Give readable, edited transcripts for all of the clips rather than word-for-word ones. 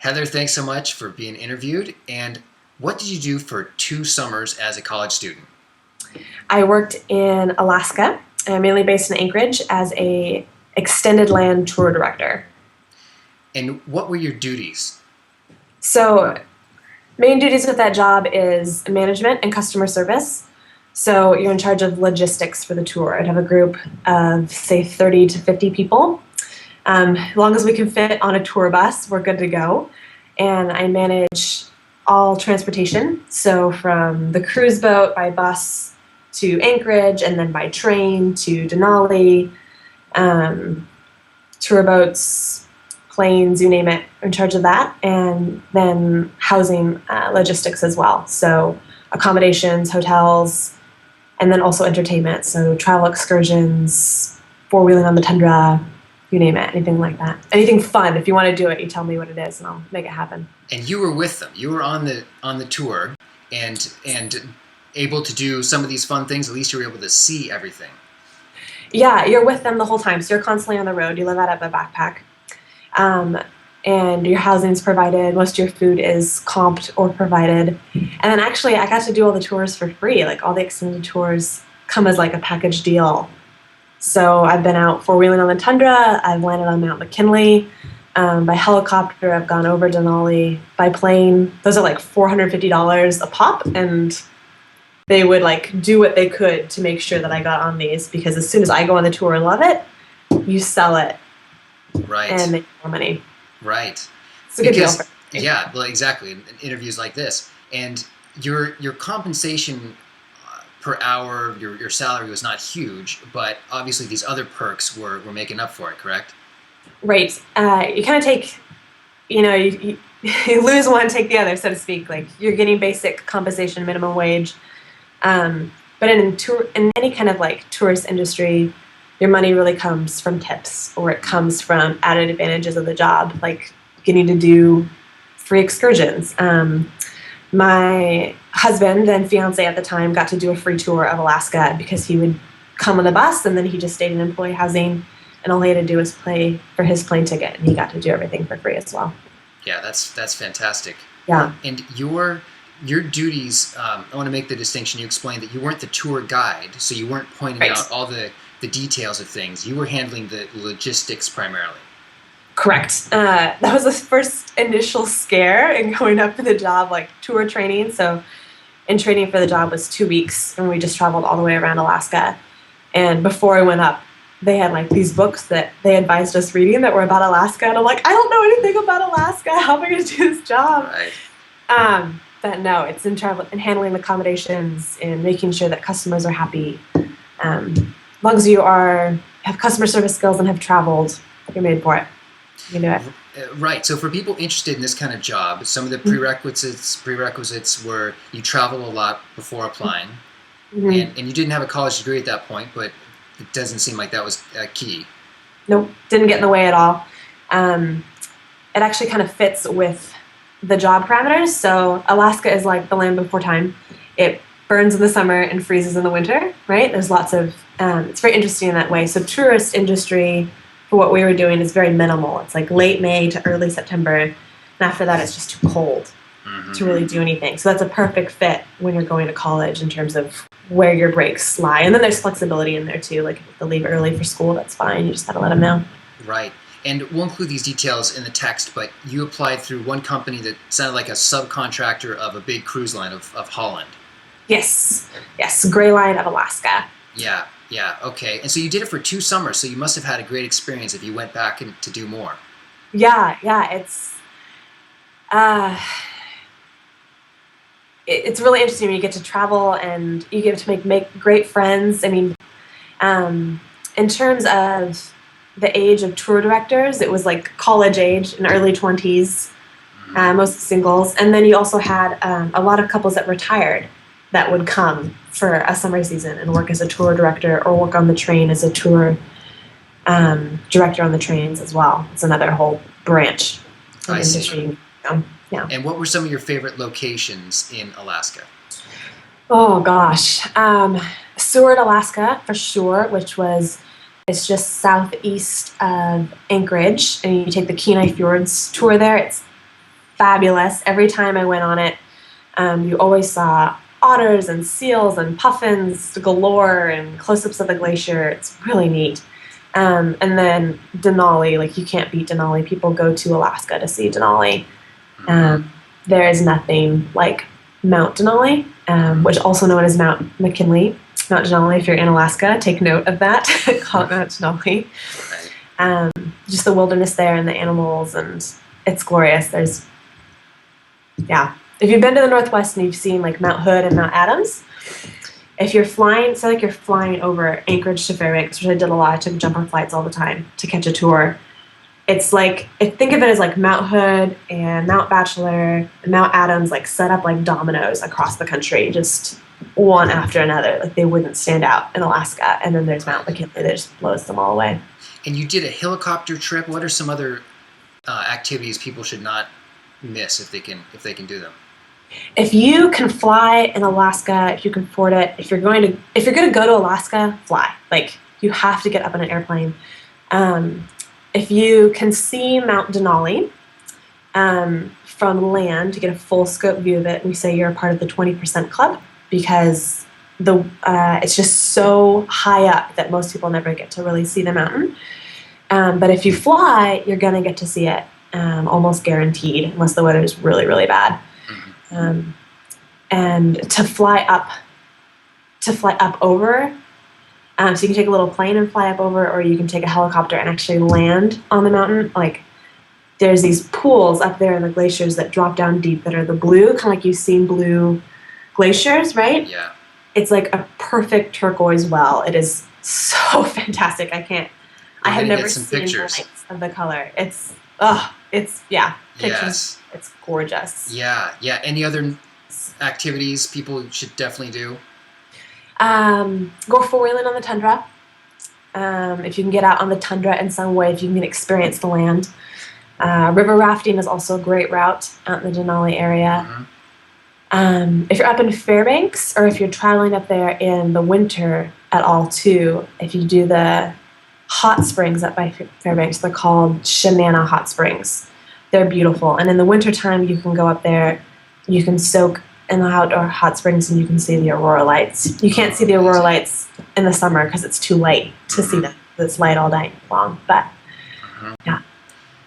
Heather, thanks so much for being interviewed. And what did you do for 2 summers as a college student? I worked in Alaska, mainly based in Anchorage, as a extended land tour director. And what were your duties? So main duties with that job is management and customer service. So you're in charge of logistics for the tour. I'd have a group of, say, 30 to 50 people. As long as we can fit on a tour bus, we're good to go. And I manage all transportation. So from the cruise boat by bus to Anchorage, and then by train to Denali, tour boats, planes, you name it, in charge of that. And then housing logistics as well. So accommodations, hotels, and then also entertainment. So travel excursions, four-wheeling on the tundra, you name it, anything like that. Anything fun. If you want to do it, you tell me what it is and I'll make it happen. And you were with them. You were on the tour and able to do some of these fun things. At least you were able to see everything. Yeah, you're with them the whole time. So you're constantly on the road. You live out of a backpack. And your housing's provided. Most of your food is comped or provided. And then actually I got to do all the tours for free. Like all the extended tours come as like a package deal. So I've been out four-wheeling on the tundra. I've landed on Mount McKinley. By helicopter, I've gone over Denali. By plane, those are like $450 a pop. And they would like do what they could to make sure that I got on these, because as soon as I go on the tour and love it, you sell it. Right. And make more money. Right. It's a good deal. Yeah, well, exactly. In interviews like this. And your compensation per hour, your salary was not huge, but obviously these other perks were making up for it, correct? Right. You kind of take, you lose one, take the other, so to speak. Like you're getting basic compensation, minimum wage. But in any kind of like tourist industry, your money really comes from tips, or it comes from added advantages of the job, like getting to do free excursions. My husband and fiance at the time got to do a free tour of Alaska because he would come on the bus and then he just stayed in employee housing, and all he had to do was pay for his plane ticket, and he got to do everything for free as well. Yeah, that's fantastic. Yeah. And your duties, I want to make the distinction. You explained that you weren't the tour guide, so you weren't pointing Right. out all the details of things. You were handling the logistics primarily. Correct. That was the first initial scare in going up for the job, like tour training. So in training for the job was 2 weeks, and we just traveled all the way around Alaska. And before I went up, they had like these books that they advised us reading that were about Alaska. And I'm like, I don't know anything about Alaska. How am I going to do this job? Right. But no, it's in travel and handling the accommodations and making sure that customers are happy. As long as you have customer service skills and have traveled, you're made for it. You can do it. Right. So for people interested in this kind of job, some of the prerequisites were you travel a lot before applying, and you didn't have a college degree at that point, but it doesn't seem like that was key. Nope, didn't get in the way at all. It actually kind of fits with the job parameters. So Alaska is like the land before time. It burns in the summer and freezes in the winter, right? There's lots of, it's very interesting in that way. So tourist industry, for what we were doing, is very minimal. It's like late May to early September. And after that, it's just too cold to really do anything. So that's a perfect fit when you're going to college in terms of where your breaks lie. And then there's flexibility in there too. Like if you have to leave early for school, that's fine. You just got to let them know. Right. And we'll include these details in the text, but you applied through one company that sounded like a subcontractor of a big cruise line of Holland. Yes, Gray Line of Alaska. Yeah, okay. And so you did it for 2 summers, so you must have had a great experience if you went back to do more. Yeah, it's really interesting when you get to travel and you get to make great friends. I mean, in terms of the age of tour directors, it was like college age in early 20s, most singles. And then you also had a lot of couples that retired that would come for a summer season and work as a tour director or work on the train as a tour director on the trains as well. It's another whole branch of industry. Yeah. And what were some of your favorite locations in Alaska? Oh gosh, Seward, Alaska for sure, it's just southeast of Anchorage, and you take the Kenai fjords tour there. It's fabulous. Every time I went on it, you always saw otters and seals and puffins galore and close-ups of the glacier. It's really neat. And then Denali, like you can't beat Denali. People go to Alaska to see Denali. There is nothing like Mount Denali, which also known as Mount McKinley. Mount Denali, if you're in Alaska, take note of that. Call it Mount Denali. Just the wilderness there and the animals, and it's glorious. If you've been to the Northwest and you've seen like Mount Hood and Mount Adams, if you're flying, say like you're flying over Anchorage to Fairbanks, which I did a lot, I took jumper flights all the time to catch a tour. It's like, think of it as like Mount Hood and Mount Bachelor and Mount Adams, like set up like dominoes across the country, just one after another. Like they wouldn't stand out in Alaska. And then there's Mount McKinley that just blows them all away. And you did a helicopter trip. What are some other activities people should not miss if they can do them? If you can fly in Alaska, if you can afford it, if you're going to go to Alaska, fly. Like you have to get up in an airplane. If you can see Mount Denali from land to get a full scope view of it, we say you're a part of the 20% club because it's just so high up that most people never get to really see the mountain. But if you fly, you're going to get to see it almost guaranteed, unless the weather is really, really bad. And to fly up over, so you can take a little plane and fly up over, or you can take a helicopter and actually land on the mountain. Like there's these pools up there in the glaciers that drop down deep that are the blue, kind of like you've seen blue glaciers, right? Yeah. It's like a perfect turquoise well. It is so fantastic. I have never seen the lights of the color. It's pictures. Yes. It's gorgeous. Yeah. Any other activities people should definitely do? Go four-wheeling on the tundra. If you can get out on the tundra in some way, if you can experience the land. River rafting is also a great route out in the Denali area. If you're up in Fairbanks, or if you're traveling up there in the winter at all too, if you do the hot springs up by Fairbanks, they're called Shamana Hot Springs. They're beautiful. And in the wintertime, you can go up there, you can soak in the outdoor hot springs, and you can see the aurora lights. You can't see the aurora lights in the summer because it's too late to see them. It's light all day long. But yeah.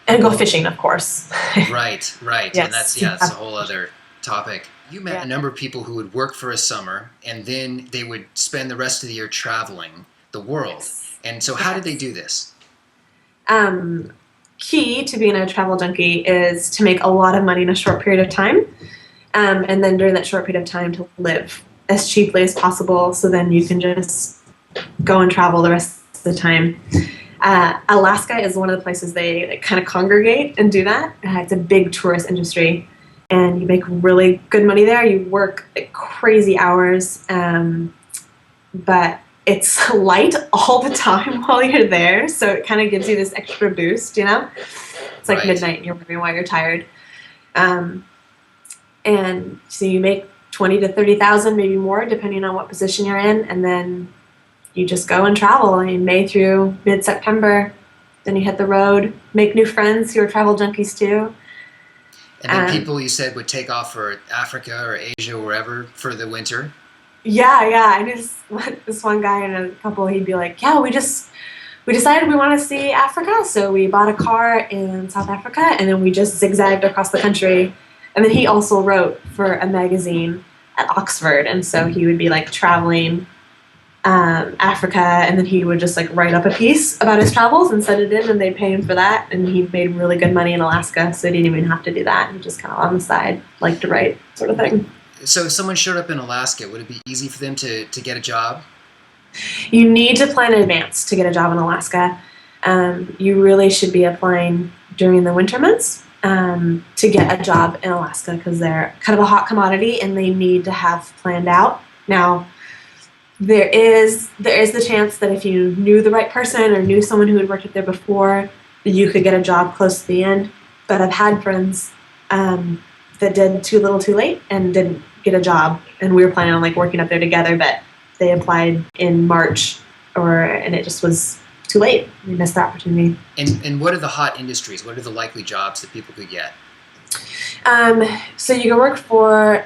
And go fishing, of course. Right. Yes. And that's a whole other topic. You met a number of people who would work for a summer, and then they would spend the rest of the year traveling the world. And so how did they do this? Key to being a travel junkie is to make a lot of money in a short period of time. And then during that short period of time to live as cheaply as possible, so then you can just go and travel the rest of the time. Alaska is one of the places they kind of congregate and do that. It's a big tourist industry, and you make really good money there. You work crazy hours, but it's light all the time while you're there, so it kind of gives you this extra boost, you know? It's like midnight and you're wondering why you're tired. And so you make 20 to 30,000, maybe more, depending on what position you're in, and then you just go and travel. I mean, May through mid-September, then you hit the road, make new friends who are travel junkies too. And then people, you said, would take off for Africa or Asia or wherever for the winter? Yeah. I knew this one guy and a couple, he'd be like, we decided we want to see Africa, so we bought a car in South Africa, and then we just zigzagged across the country. And then he also wrote for a magazine at Oxford, and so he would be like traveling Africa, and then he would just like write up a piece about his travels and send it in, and they'd pay him for that. And he made really good money in Alaska, so he didn't even have to do that. He just kind of on the side liked to write, sort of thing. So if someone showed up in Alaska, would it be easy for them to get a job? You need to plan in advance to get a job in Alaska. You really should be applying during the winter months to get a job in Alaska, because they're kind of a hot commodity and they need to have planned out. Now, there is the chance that if you knew the right person or knew someone who had worked up there before, you could get a job close to the end. But I've had friends that did too little too late and didn't get a job, and we were planning on like working up there together, but they applied in March and it just was too late. We missed the opportunity. And what are the hot industries? What are the likely jobs that people could get? So you can work for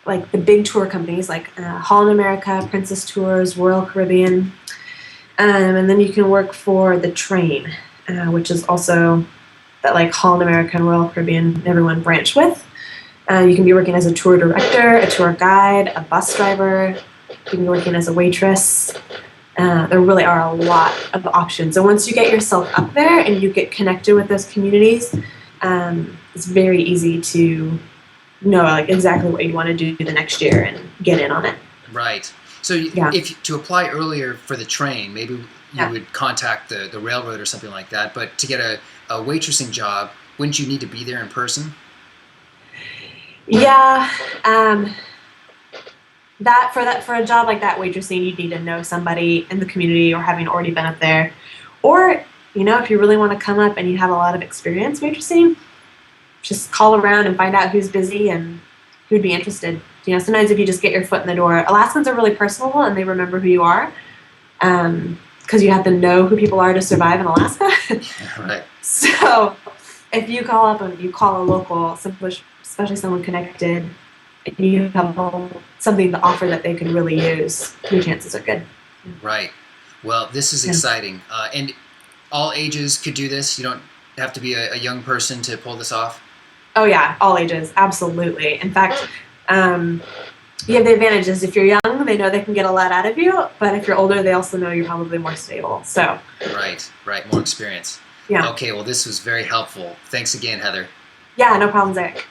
like the big tour companies like Holland America, Princess Tours, Royal Caribbean, and then you can work for the train, which is also that like Holland America and Royal Caribbean everyone branch with. You can be working as a tour director, a tour guide, a bus driver. You can be working as a waitress. There really are a lot of options. And once you get yourself up there and you get connected with those communities, it's very easy to know like exactly what you want to do the next year and get in on it. Right. So if to apply earlier for the train, maybe you would contact the railroad or something like that. But to get a waitressing job, wouldn't you need to be there in person? Yeah. For a job like that, waitressing, you'd need to know somebody in the community or having already been up there. Or, if you really want to come up and you have a lot of experience waitressing, just call around and find out who's busy and who'd be interested. Sometimes if you just get your foot in the door, Alaskans are really personable and they remember who you are, because you have to know who people are to survive in Alaska. Right. So if you call up and you call a local, especially someone connected, and you have something to offer that they could really use, your chances are good. Right. Well, this is exciting. And all ages could do this? You don't have to be a young person to pull this off? Oh, yeah. All ages. Absolutely. In fact, you have the advantages. If you're young, they know they can get a lot out of you. But if you're older, they also know you're probably more stable. So. Right. More experience. Yeah. Okay. Well, this was very helpful. Thanks again, Heather. Yeah, no problems, Eric.